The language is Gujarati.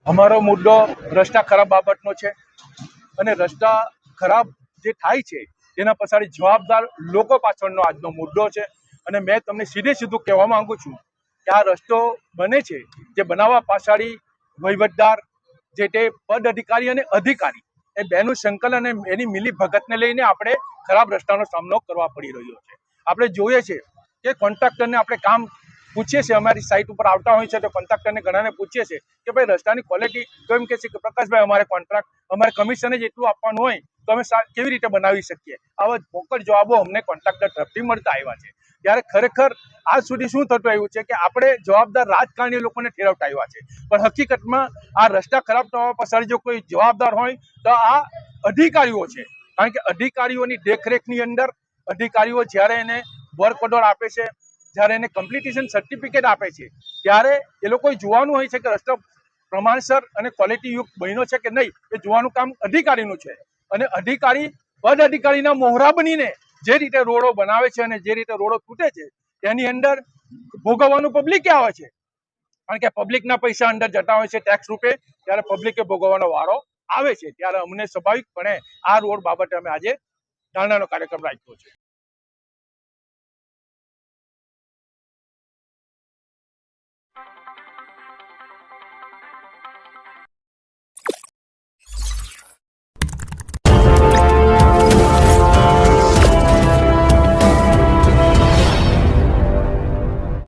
અમારો મુદ્દો રસ્તા ખરાબ બાબતનો છે અને રસ્તા ખરાબ જે થાય છે તેના પાછળ જવાબદાર લોકો પાછળનો આજનો મુદ્દો છે. અને મેં તમને સીધું કહેવા માંગુ છું કે આ રસ્તો બને છે જે બનાવવા પાછળ વહીવટદાર, જે તે પદ અધિકારી અને અધિકારી એ બેનું સંકલન અને એની મિલી ભગતને લઈને આપણે ખરાબ રસ્તાનો સામનો કરવા પડી રહ્યો છે. આપણે જોઈએ છે કે કોન્ટ્રાક્ટરને આપણે કામ પૂછીએ છીએ, અમારી સાઇટ ઉપર આવતા હોય છે તો કોન્ટ્રાક્ટરને ઘણાને પૂછીએ છીએ કે ભાઈ રસ્તાની ક્વોલિટી, તો એમ કહે છે કે પ્રકાશભાઈ અમારે કમિશન જ એટલું આપવાનું હોય તો અમે કેવી રીતે બનાવી શકીએ. આવા ચોક્કસ જવાબો અમને કોન્ટ્રાક્ટર તરફથી મળતા આવ્યા છે. ત્યારે ખરેખર આજ સુધી શું થતું આવ્યું છે કે આપણે જવાબદાર રાજકારણી લોકોને ઠેરવતા આવ્યા છે, પણ હકીકતમાં આ રસ્તા ખરાબ થવા પાછળ જો કોઈ જવાબદાર હોય તો આ અધિકારીઓ છે. કારણ કે અધિકારીઓની દેખરેખની અંદર અધિકારીઓ જ્યારે એને વર્ક ઓર્ડર આપે છે, જ્યારે એને કમ્પ્લીટેશન સર્ટિફિકેટ આપે છે, ત્યારે એ લોકોએ જોવાનું હોય છે કે રસ્તો પ્રમાણસર અને ક્વોલિટી યુક્ત બન્યો છે કે નહીં. એ જોવાનું કામ અધિકારીનું છે. અને અધિકારી પદ અધિકારીના મોહરા બનીને જે રીતે રોડો બનાવે છે અને જે રીતે રોડો તૂટે છે તેની અંદર ભોગવવાનું પબ્લિકે આવે છે. કારણ કે પબ્લિકના પૈસા અંદર જતા હોય છે ટેક્સ રૂપે, ત્યારે પબ્લિકે ભોગવવાનો વારો આવે છે. ત્યારે અમને સ્વાભાવિકપણે આ રોડ બાબતે અમે આજે ધરણાનો કાર્યક્રમ રાખ્યો છે.